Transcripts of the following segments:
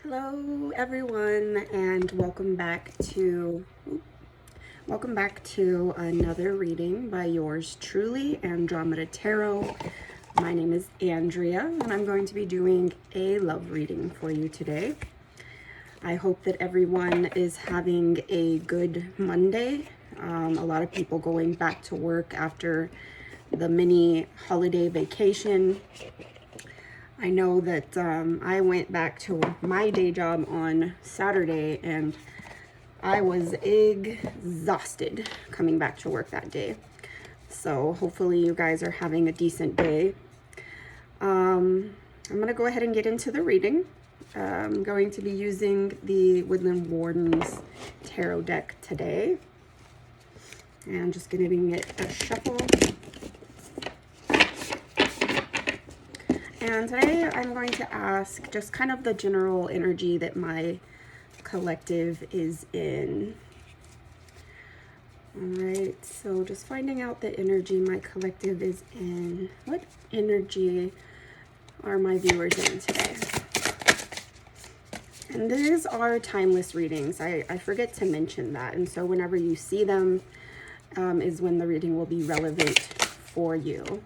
Hello everyone, and welcome back to another reading by yours truly, Andromeda Tarot. My name is Andrea and I'm going to be doing a love reading for you today. I hope that everyone is having a good Monday. A lot of people going back to work after the mini holiday vacation. I know that I went back to my day job on Saturday and I was exhausted coming back to work that day. So hopefully you guys are having a decent day. I'm going to go ahead and get into the reading. I'm going to be using the Woodland Wardens Tarot deck today. And I'm just giving it a shuffle. And today I'm going to ask just kind of the general energy that my collective is in. All right, so just finding out the energy my collective is in. What energy are my viewers in today? And these are timeless readings. I forget to mention that. And so whenever you see them is when the reading will be relevant for you.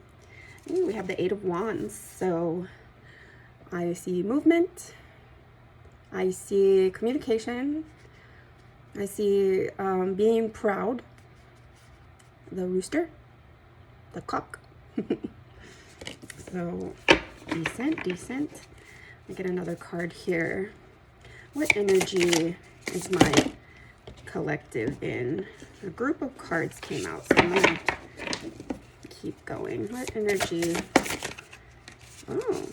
Ooh, we have the Eight of Wands. So I see movement. I see communication. I see being proud. The rooster. The cock. So decent. I get another card here. What energy is my collective in? A group of cards came out, so I'm gonna keep going. What energy? Oh,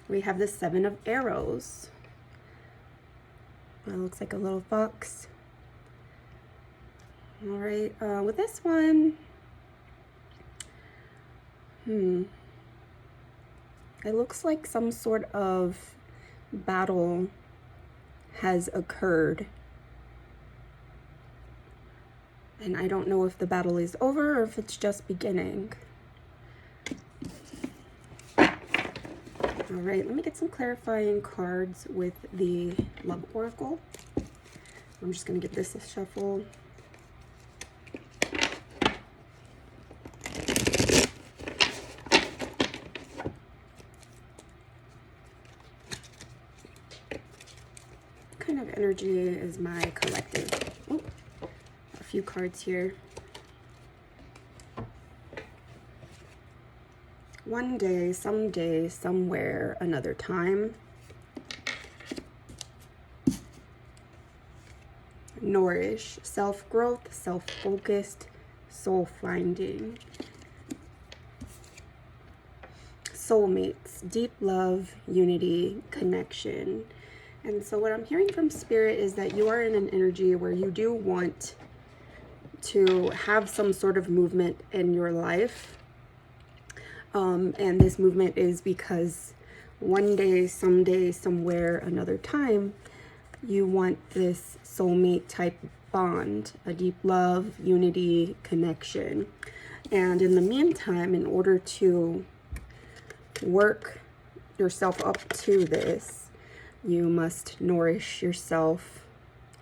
we have the Seven of Arrows. That looks like a little fox. All right, with this one, it looks like some sort of battle has occurred. And I don't know if the battle is over or if it's just beginning. All right, let me get some clarifying cards with the Love Oracle. I'm just going to give this a shuffle. What kind of energy is my collective? Oh, a few cards here. One day, someday, somewhere, another time. Nourish, self-growth, self-focused, soul-finding. Soulmates, deep love, unity, connection. And so what I'm hearing from Spirit is that you are in an energy where you do want to have some sort of movement in your life. And this movement is because one day, someday, somewhere, another time, you want this soulmate type bond, a deep love, unity, connection. And in the meantime, in order to work yourself up to this, you must nourish yourself,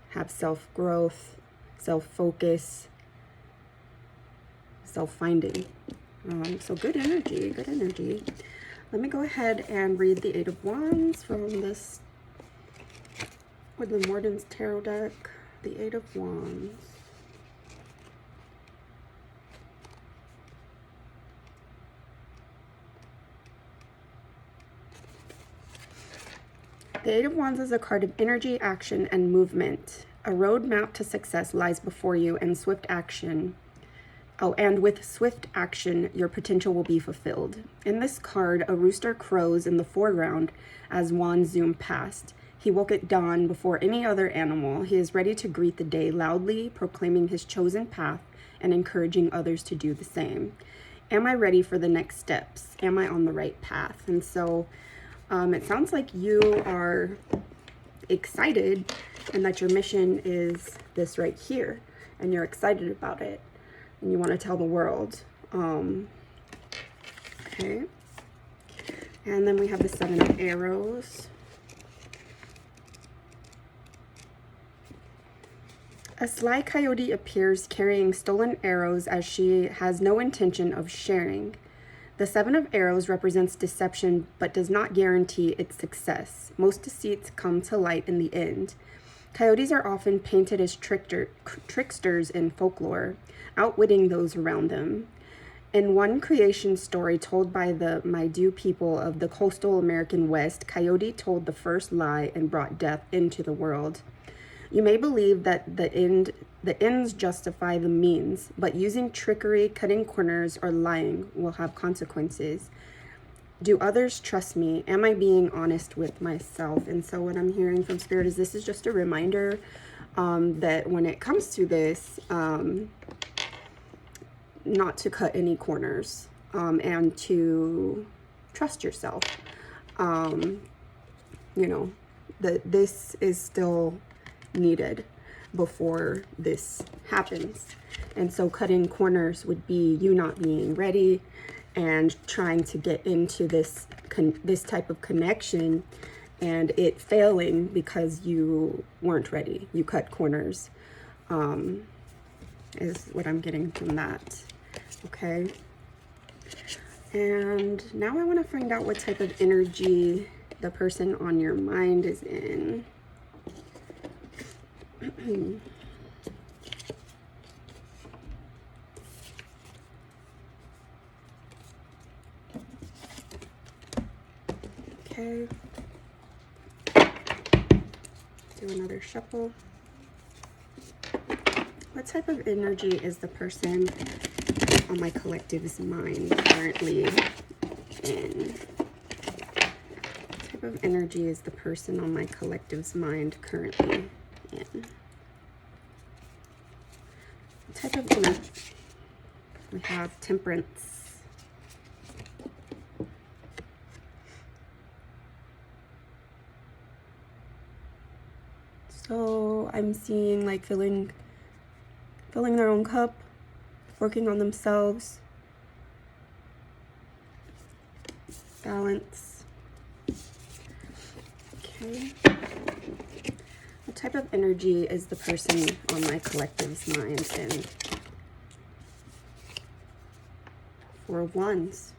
have self-growth, self-focus, self-finding. So good energy. Let me go ahead and read the Eight of Wands from this Woodland Wardens Tarot deck. The Eight of Wands. The Eight of Wands is a card of energy, action, and movement. A roadmap to success lies before you, and swift action. And with swift action, your potential will be fulfilled. In this card, a rooster crows in the foreground as wands zoom past. He woke at dawn before any other animal. He is ready to greet the day loudly, proclaiming his chosen path and encouraging others to do the same. Am I ready for the next steps? Am I on the right path? And so it sounds like you are excited and that your mission is this right here and you're excited about it. And you want to tell the world. Okay. And then we have the Seven of Arrows. A sly coyote appears carrying stolen arrows as she has no intention of sharing. The Seven of Arrows represents deception but does not guarantee its success. Most deceits come to light in the end. Coyotes are often painted as tricksters in folklore, outwitting those around them. In one creation story told by the Maidu people of the coastal American West, Coyote told the first lie and brought death into the world. You may believe that the ends justify the means, but using trickery, cutting corners, or lying will have consequences. Do others trust me? Am I being honest with myself? And so what I'm hearing from Spirit is this is just a reminder that when it comes to this, not to cut any corners and to trust yourself. That this is still needed before this happens. And so cutting corners would be you not being ready and trying to get into this type of connection and it failing because you weren't ready. You cut corners, is what I'm getting from that. Okay. And now I want to find out what type of energy the person on your mind is in. Okay. Do another shuffle. What type of energy is the person on my collective's mind currently in? What type of energy is the person on my collective's mind currently in? What type of energy? We have Temperance. So I'm seeing like filling their own cup, working on themselves, balance. Okay. What type of energy is the person on my collective's mind in? Four of Wands.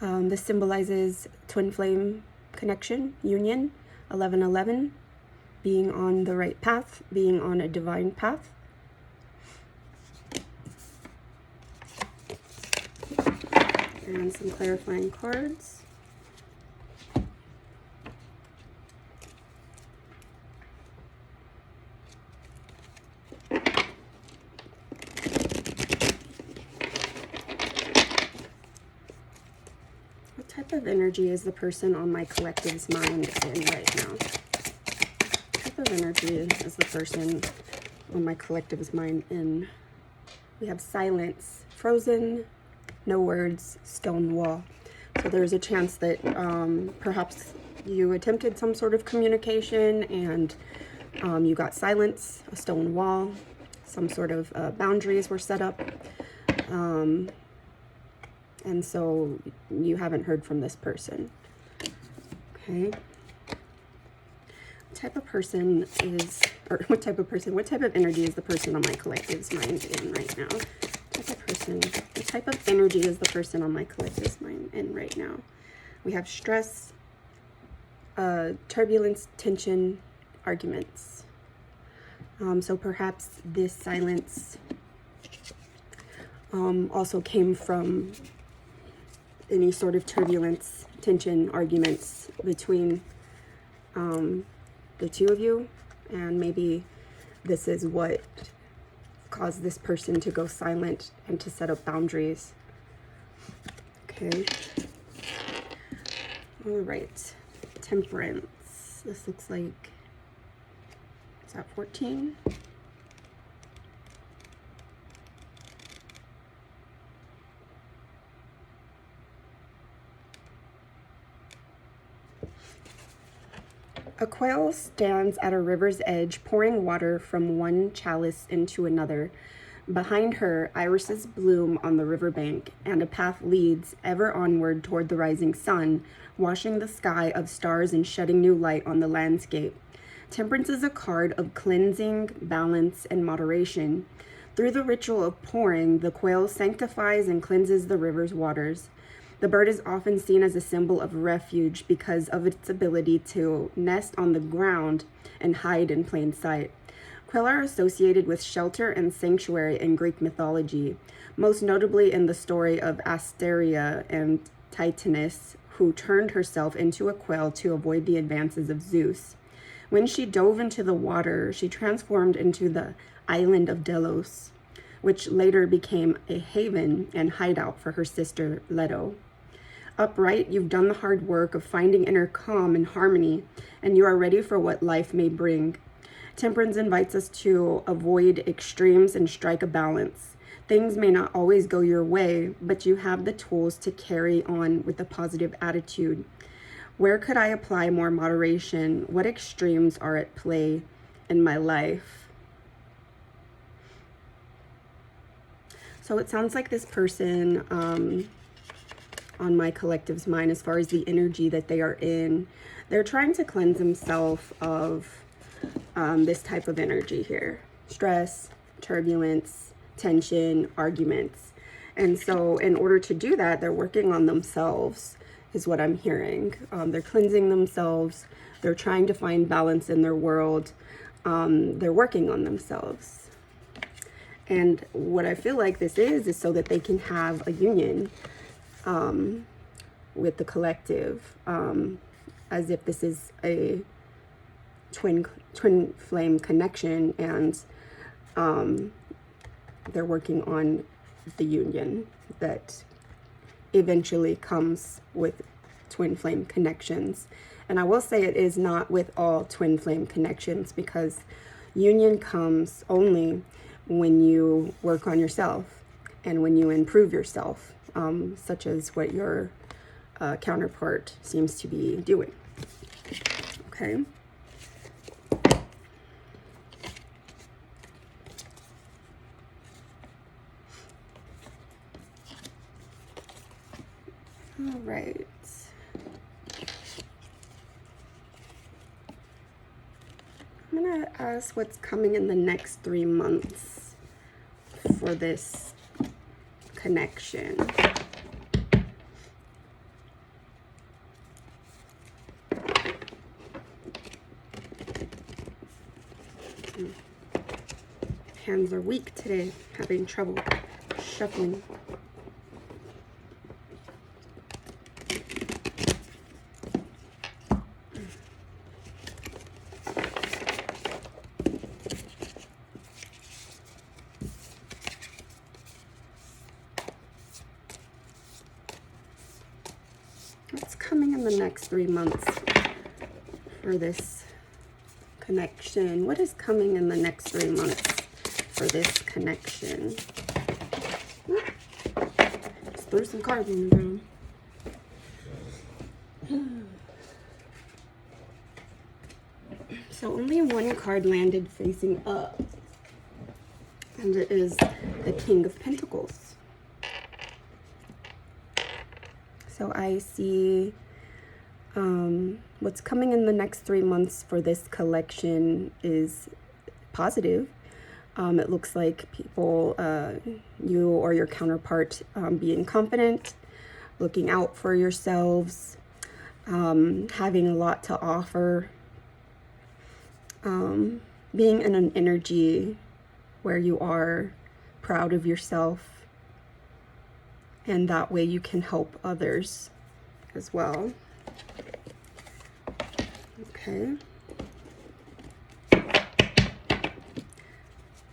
This symbolizes twin flame connection, union. 1111, being on the right path, being on a divine path. And some clarifying cards. What type of energy is the person on my collective's mind in right now? What type of energy is the person on my collective's mind in? We have silence, frozen, no words, stone wall. So there's a chance that perhaps you attempted some sort of communication and you got silence, a stone wall, some sort of boundaries were set up. And so you haven't heard from this person. Okay. What type of person is, or what type of energy is the person on my collective's mind in right now? What type of energy is the person on my collective's mind in right now? We have stress, turbulence, tension, arguments. So perhaps this silence also came from any sort of turbulence, tension, arguments between the two of you, and maybe this is what caused this person to go silent and to set up boundaries. Okay. All right. Temperance. This looks like, is that 14? A quail stands at a river's edge, pouring water from one chalice into another. Behind her, irises bloom on the riverbank, and a path leads ever onward toward the rising sun, washing the sky of stars and shedding new light on the landscape. Temperance is a card of cleansing, balance, and moderation. Through the ritual of pouring, the quail sanctifies and cleanses the river's waters. The bird is often seen as a symbol of refuge because of its ability to nest on the ground and hide in plain sight. Quail are associated with shelter and sanctuary in Greek mythology, most notably in the story of Asteria and Titanus, who turned herself into a quail to avoid the advances of Zeus. When she dove into the water, she transformed into the island of Delos, which later became a haven and hideout for her sister Leto. Upright, you've done the hard work of finding inner calm and harmony, and you are ready for what life may bring. Temperance invites us to avoid extremes and strike a balance. Things may not always go your way, but you have the tools to carry on with a positive attitude. Where could I apply more moderation? What extremes are at play in my life? So it sounds like this person on my collective's mind, as far as the energy that they are in, they're trying to cleanse themselves of this type of energy here. Stress, turbulence, tension, arguments. And so in order to do that, they're working on themselves, is what I'm hearing. They're cleansing themselves. They're trying to find balance in their world. They're working on themselves. And what I feel like this is so that they can have a union with the collective, as if this is a twin flame connection, and they're working on the union that eventually comes with twin flame connections. And I will say it is not with all twin flame connections, because union comes only when you work on yourself and when you improve yourself, such as what your counterpart seems to be doing. Okay. All right. I'm going to ask what's coming in the next 3 months for this connection. Hands are weak today, having trouble shuffling. What's coming in the next 3 months for this connection? What is coming in the next 3 months for this connection? Just threw some cards in the room. So only one card landed facing up, and it is the King of Pentacles. So I see what's coming in the next 3 months for this collection is positive. It looks like people, you or your counterpart, being confident, looking out for yourselves, having a lot to offer, being in an energy where you are proud of yourself, and that way you can help others as well. Okay.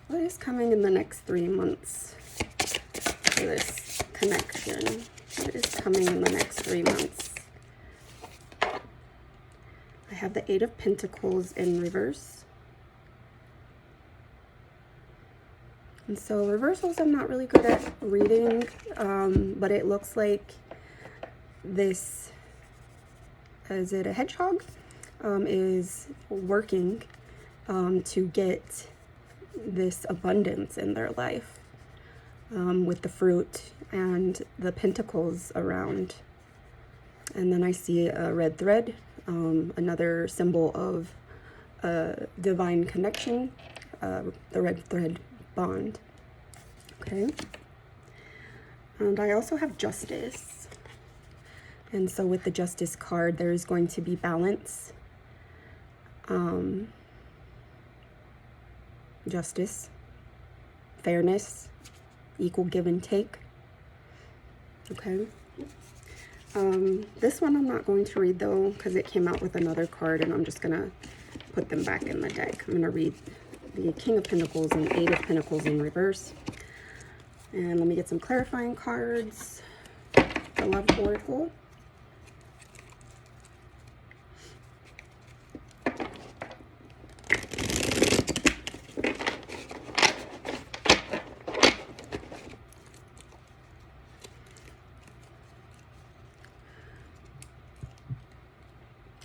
What is coming in the next 3 months for this connection? What is coming in the next 3 months? I have the Eight of Pentacles in reverse. And so reversals I'm not really good at reading, but it looks like this, is it a hedgehog, is working to get this abundance in their life, with the fruit and the pentacles around. And then I see a red thread, another symbol of divine connection, the red thread bond. Okay. And I also have justice. And so with the justice card, there is going to be balance, justice, fairness, equal give and take. Okay. This one I'm not going to read though, because it came out with another card, and I'm just gonna put them back in the deck. I'm gonna read the King of Pentacles and Eight of Pentacles in reverse. And let me get some clarifying cards. The Love Oracle.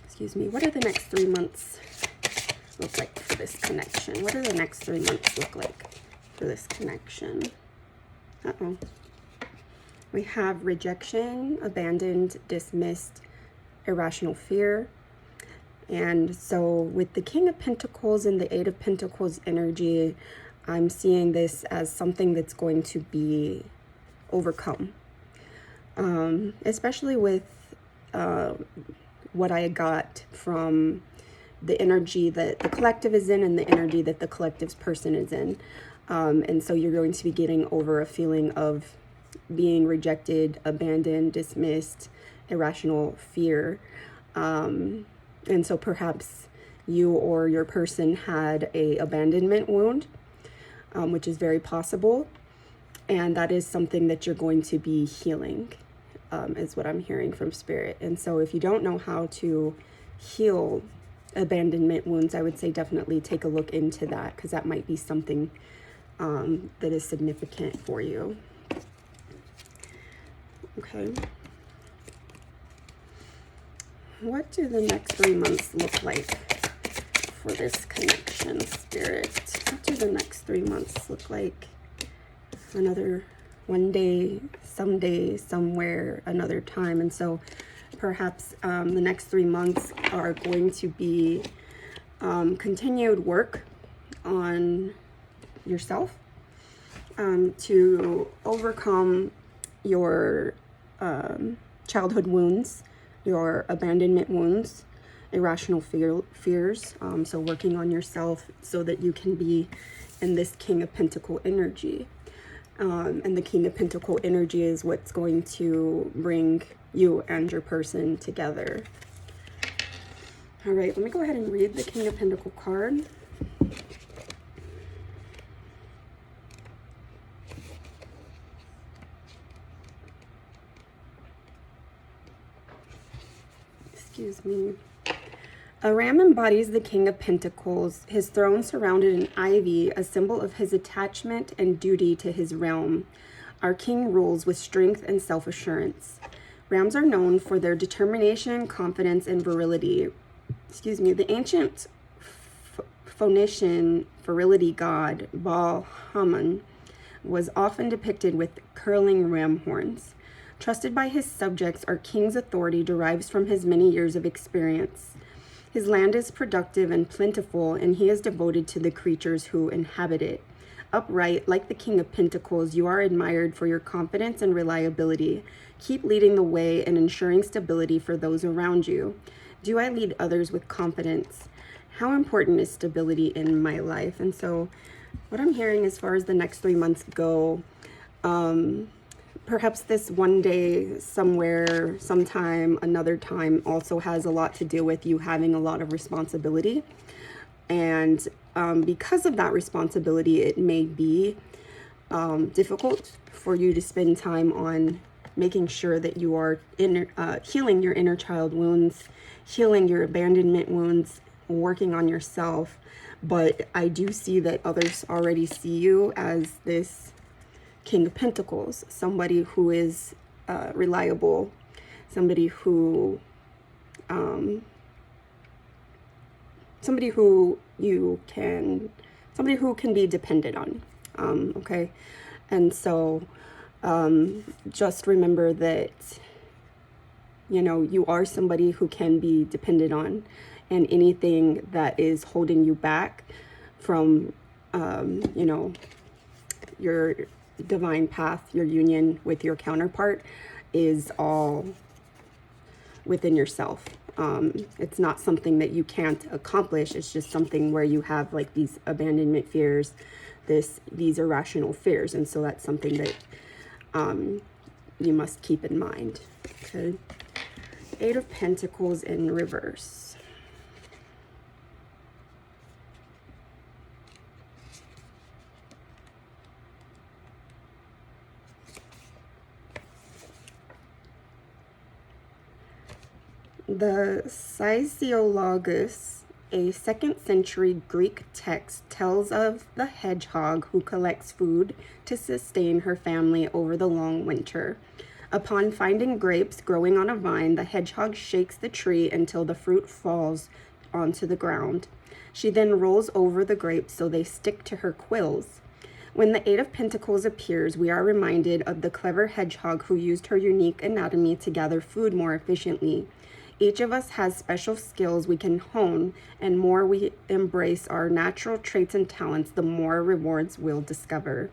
Excuse me. What do the next 3 months look like for this connection? What do the next 3 months look like for this connection? Uh-oh. We have rejection, abandoned, dismissed, irrational fear. And so with the King of Pentacles and the Eight of Pentacles energy, I'm seeing this as something that's going to be overcome. Especially with what I got from the energy that the collective is in and the energy that the collective's person is in. And so you're going to be getting over a feeling of being rejected, abandoned, dismissed, irrational fear. And so perhaps you or your person had a abandonment wound, which is very possible. And that is something that you're going to be healing, is what I'm hearing from Spirit. And so if you don't know how to heal abandonment wounds, I would say definitely take a look into that, because that might be something that is significant for you. Okay. What do the next 3 months look like for this connection, Spirit? What do the next 3 months look like? Another one day, someday, somewhere, another time. And so perhaps the next 3 months are going to be continued work on yourself to overcome your childhood wounds, your abandonment wounds, irrational fears. So working on yourself so that you can be in this King of Pentacle energy. And the King of Pentacle energy is what's going to bring you and your person together. All right, let me go ahead and read the King of Pentacle card. Excuse me. A ram embodies the King of Pentacles, his throne surrounded in ivy, a symbol of his attachment and duty to his realm. Our king rules with strength and self-assurance. Rams are known for their determination, confidence, and virility. Excuse me. The ancient Phoenician virility god, Baal Haman, was often depicted with curling ram horns. Trusted by his subjects, our king's authority derives from his many years of experience. His land is productive and plentiful, and he is devoted to the creatures who inhabit it. Upright, like the King of Pentacles, you are admired for your confidence and reliability. Keep leading the way and ensuring stability for those around you. Do I lead others with confidence? How important is stability in my life? And so what I'm hearing as far as the next 3 months go, perhaps this one day, somewhere, sometime, another time also has a lot to do with you having a lot of responsibility. And because of that responsibility, it may be difficult for you to spend time on making sure that you are healing your inner child wounds, healing your abandonment wounds, working on yourself. But I do see that others already see you as this King of Pentacles, somebody who is reliable, somebody who can be depended on. Okay, and so just remember that You know, you are somebody who can be depended on, and anything that is holding you back from, you know, your divine path, your union with your counterpart, is all within yourself. It's not something that you can't accomplish. It's just something where you have like these abandonment fears, these irrational fears. And so that's something that you must keep in mind. Okay. Eight of Pentacles in reverse. The Physiologus, a 2nd century Greek text, tells of the hedgehog who collects food to sustain her family over the long winter. Upon finding grapes growing on a vine, the hedgehog shakes the tree until the fruit falls onto the ground. She then rolls over the grapes so they stick to her quills. When the Eight of Pentacles appears, we are reminded of the clever hedgehog who used her unique anatomy to gather food more efficiently. Each of us has special skills we can hone, and more we embrace our natural traits and talents, the more rewards we'll discover.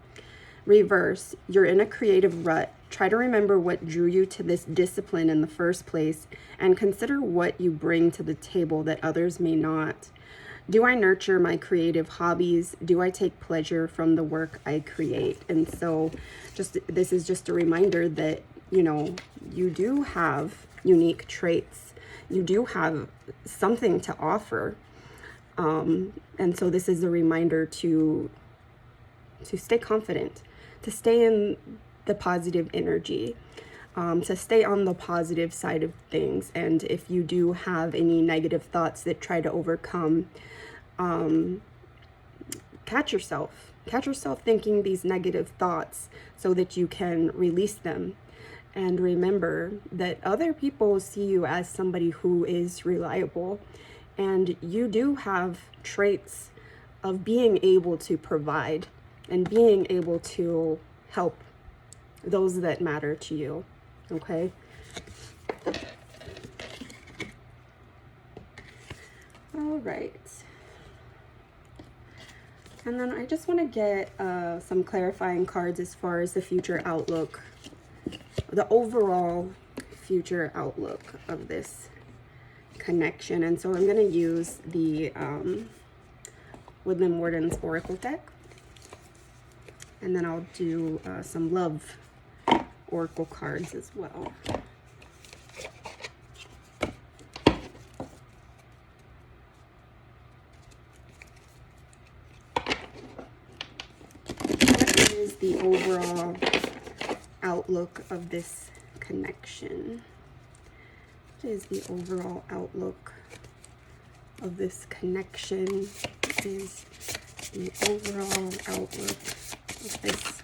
Reverse, you're in a creative rut. Try to remember what drew you to this discipline in the first place, and consider what you bring to the table that others may not. Do I nurture my creative hobbies? Do I take pleasure from the work I create? And so this is just a reminder that, you know, you do have unique traits. You do have something to offer. And so this is a reminder to stay confident, to stay in the positive energy, to stay on the positive side of things. And if you do have any negative thoughts that try to overcome, catch yourself thinking these negative thoughts so that you can release them. And remember that other people see you as somebody who is reliable, and you do have traits of being able to provide and being able to help those that matter to you. Okay. All right. And then I just want to get some clarifying cards as far as the future outlook, the overall future outlook of this connection. And so I'm going to use the Woodland Warden's Oracle deck. And then I'll do some love oracle cards as well. What is the overall outlook of this connection? What is the overall outlook of this connection? What is the overall outlook of this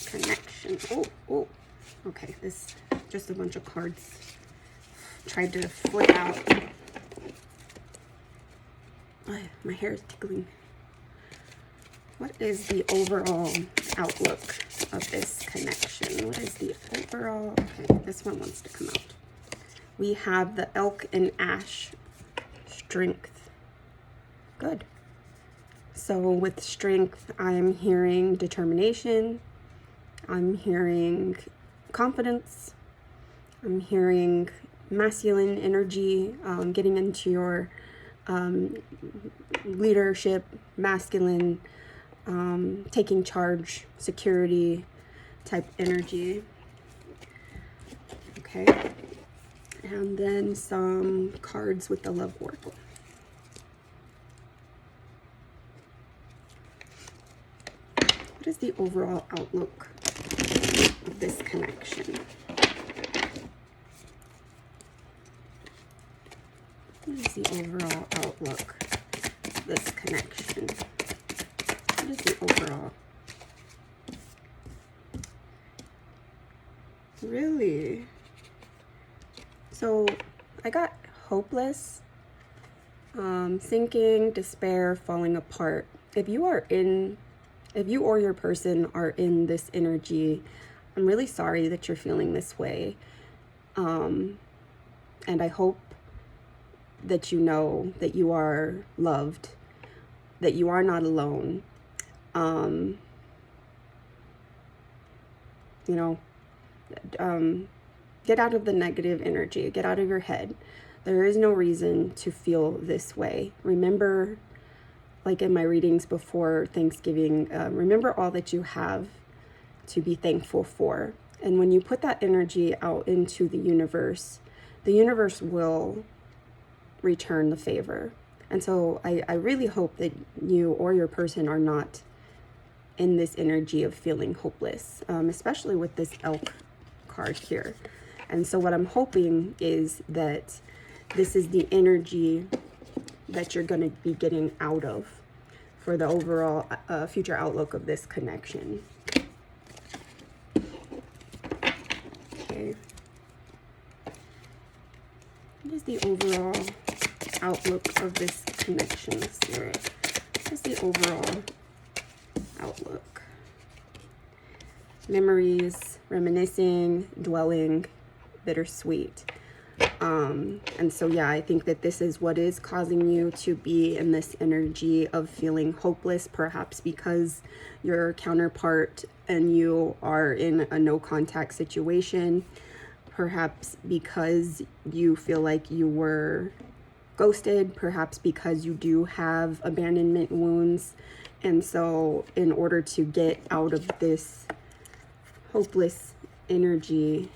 connection? Oh, okay, this just a bunch of cards tried to flip out. Oh, my hair is tickling. What is the overall outlook of this connection? What is the overall? Okay, this one wants to come out. We have the elk and ash, strength. Good. So with strength, I'm hearing determination. I'm hearing confidence. I'm hearing masculine energy, getting into your leadership, masculine, taking charge, security type energy. Okay. And then some cards with the love oracle. What is the overall outlook of this connection? What is the overall outlook of this connection? What is the overall? Really? So I got hopeless, sinking, despair, falling apart. If you or your person are in this energy, I'm really sorry that you're feeling this way. And I hope that you know that you are loved, that you are not alone. You know, get out of the negative energy, get out of your head. There is no reason to feel this way. Remember, like in my readings before Thanksgiving, remember all that you have to be thankful for. And when you put that energy out into the universe will return the favor. And so I really hope that you or your person are not in this energy of feeling hopeless, especially with this elk card here. And so what I'm hoping is that this is the energy that you're going to be getting out of for the overall future outlook of this connection. Okay. What is the overall outlook of this connection, Spirit? What is the overall outlook? Memories, reminiscing, dwelling, bittersweet. And so, yeah, I think that this is what is causing you to be in this energy of feeling hopeless, perhaps because your counterpart and you are in a no contact situation, perhaps because you feel like you were ghosted, perhaps because you do have abandonment wounds. And so in order to get out of this hopeless energy,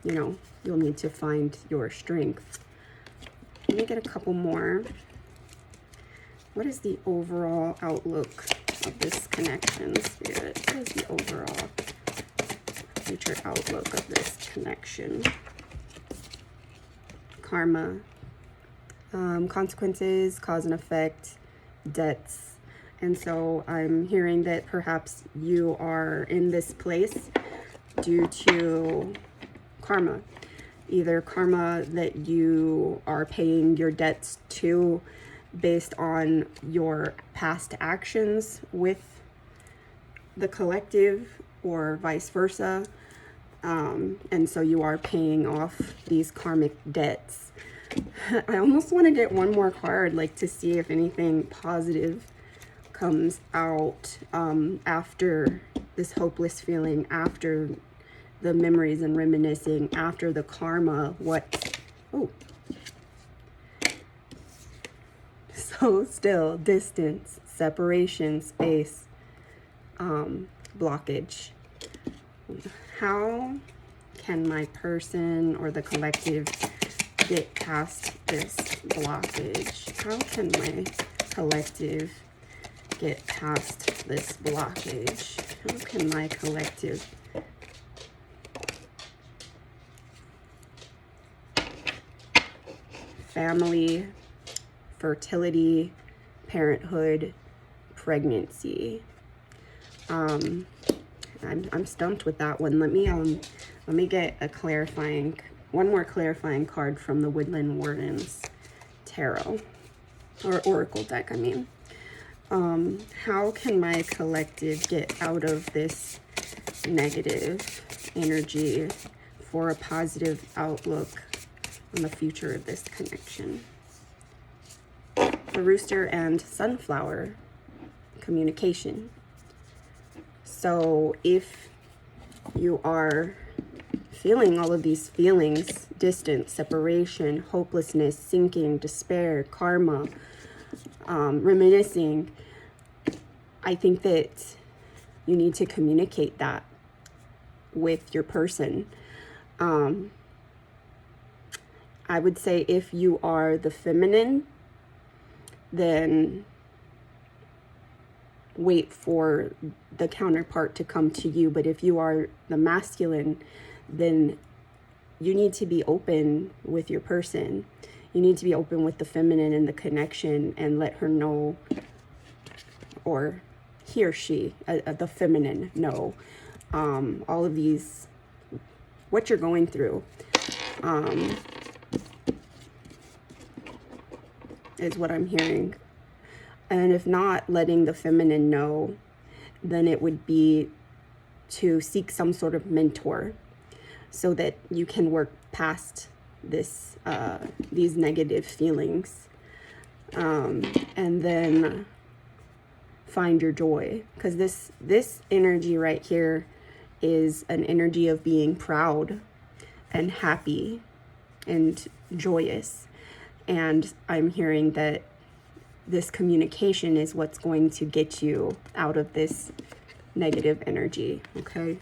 you know, you'll need to find your strength. Let me get a couple more. What is the overall outlook of this connection, Spirit? What is the overall future outlook of this connection? Karma, consequences, cause and effect, debts. And so I'm hearing that perhaps you are in this place due to karma, either karma that you are paying your debts to based on your past actions with the collective, or vice versa. And so you are paying off these karmic debts. I almost want to get one more card, like to see if anything positive comes out after this hopeless feeling, after the memories and reminiscing, after the karma. So still, distance, separation, space, blockage. How can my person or the collective get past this blockage? How can my collective get past this blockage? How can my collective family, fertility, parenthood, pregnancy? I'm stumped with that one. Let me get one more clarifying card from the Woodland Wardens Tarot, or Oracle deck, I mean. How can my collective get out of this negative energy for a positive outlook on the future of this connection? The Rooster and Sunflower, communication. So if you are feeling all of these feelings, distance, separation, hopelessness, sinking, despair, karma, reminiscing, I think that you need to communicate that with your person. I would say if you are the feminine, then wait for the counterpart to come to you. But if you are the masculine, then you need to be open with your person. You need to be open with the feminine and the connection, and let her know, or he or she, the feminine, know all of these, what you're going through, is what I'm hearing. And if not letting the feminine know, then it would be to seek some sort of mentor. so that you can work past these negative feelings, and then find your joy, because this energy right here is an energy of being proud and happy and joyous. And I'm hearing that this communication is what's going to get you out of this negative energy. Okay,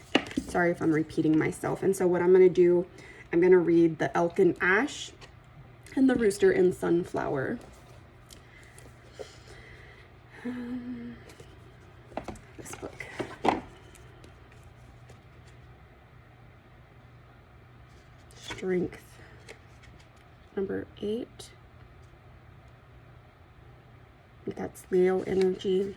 sorry if I'm repeating myself. And so what I'm going to do, I'm going to read the Elk and Ash and the Rooster and Sunflower. This book. Strength, number 8. That's Leo energy.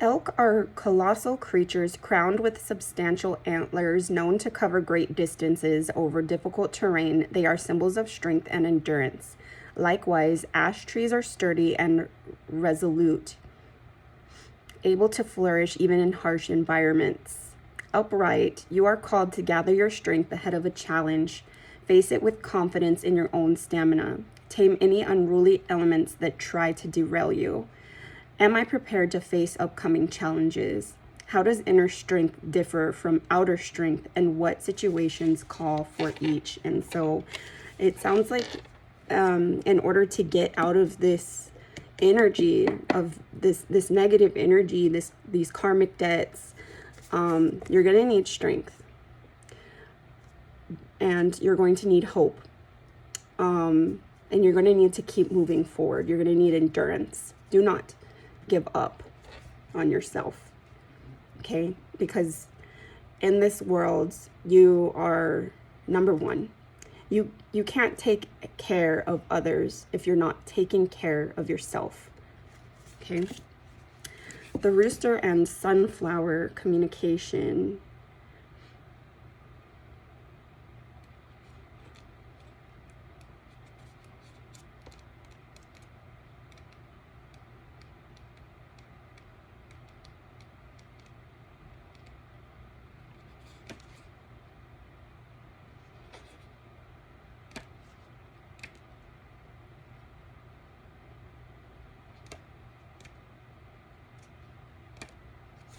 Elk are colossal creatures crowned with substantial antlers, known to cover great distances over difficult terrain. They are symbols of strength and endurance. Likewise, ash trees are sturdy and resolute, able to flourish even in harsh environments. Upright, you are called to gather your strength ahead of a challenge. Face it with confidence in your own stamina. Tame any unruly elements that try to derail you. Am I prepared to face upcoming challenges? How does inner strength differ from outer strength, and what situations call for each? And so it sounds like in order to get out of this energy of this negative energy, these karmic debts, you're going to need strength, and you're going to need hope, and you're going to need to keep moving forward. You're going to need endurance. Do not give up on yourself, okay? Because in this world, you are number one. You can't take care of others if you're not taking care of yourself, okay? The Rooster and Sunflower communication.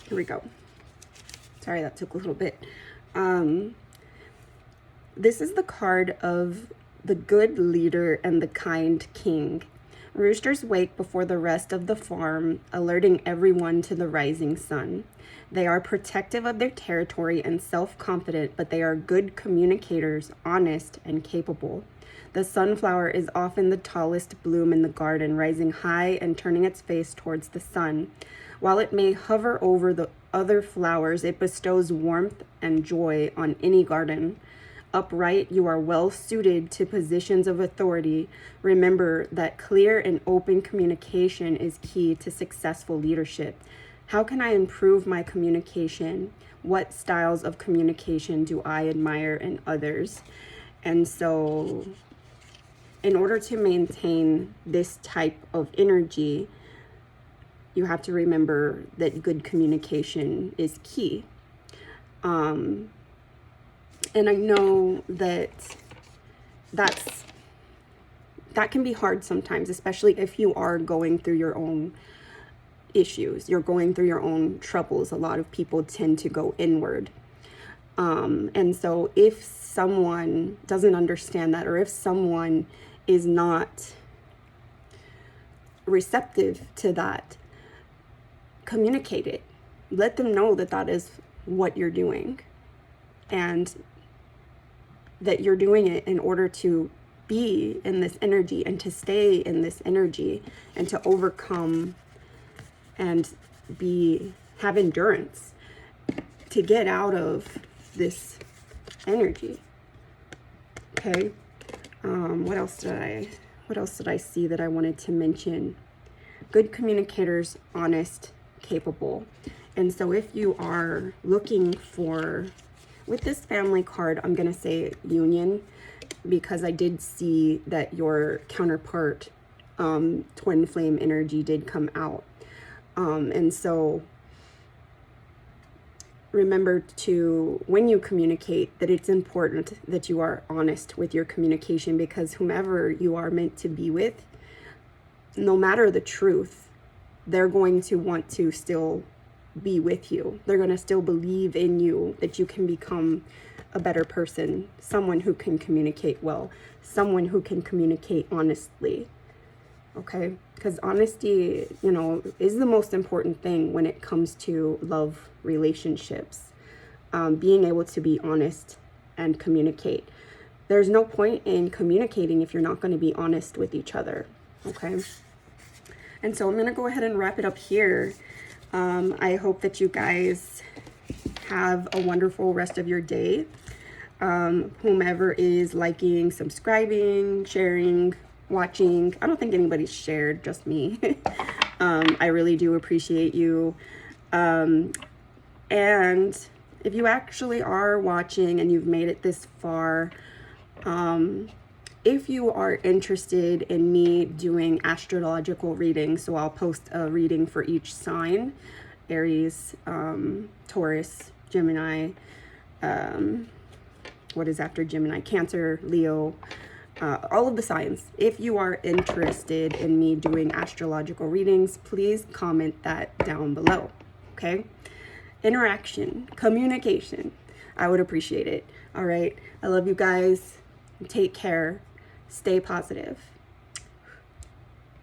Here we go. Sorry, that took a little bit. This is the card of the good leader and the kind king. Roosters wake before the rest of the farm, alerting everyone to the rising sun. They are protective of their territory and self-confident, but they are good communicators, honest and capable. The sunflower is often the tallest bloom in the garden, rising high and turning its face towards the sun. While it may hover over the other flowers, it bestows warmth and joy on any garden. Upright, you are well suited to positions of authority. Remember that clear and open communication is key to successful leadership. How can I improve my communication? What styles of communication do I admire in others? And so, in order to maintain this type of energy, you have to remember that good communication is key. And I know that can be hard sometimes, especially if you are going through your own issues, you're going through your own troubles. A lot of people tend to go inward. And so if someone doesn't understand that, or if someone is not receptive to that, communicate it. Let them know that that is what you're doing, and that you're doing it in order to be in this energy and to stay in this energy and to overcome and have endurance to get out of this energy. Okay. What else did I see that I wanted to mention? Good communicators, honest, capable. And so if you are looking for, with this family card, I'm going to say union, because I did see that your counterpart, twin flame energy did come out. And so remember to, when you communicate, that it's important that you are honest with your communication, because whomever you are meant to be with, no matter the truth, they're going to want to still be with you. They're going to still believe in you, that you can become a better person, someone who can communicate well, someone who can communicate honestly. Okay? Because honesty, you know, is the most important thing when it comes to love relationships. Being able to be honest and communicate. There's no point in communicating if you're not going to be honest with each other. Okay? And so I'm going to go ahead and wrap it up here. I hope that you guys have a wonderful rest of your day. Whomever is liking, subscribing, sharing, watching. I don't think anybody's shared, just me. I really do appreciate you. And if you actually are watching and you've made it this far, if you are interested in me doing astrological readings, so I'll post a reading for each sign: Aries, Taurus, Gemini, what is after Gemini? Cancer, Leo, all of the signs. If you are interested in me doing astrological readings, please comment that down below, okay? Interaction, communication, I would appreciate it. All right, I love you guys. Take care. Stay positive.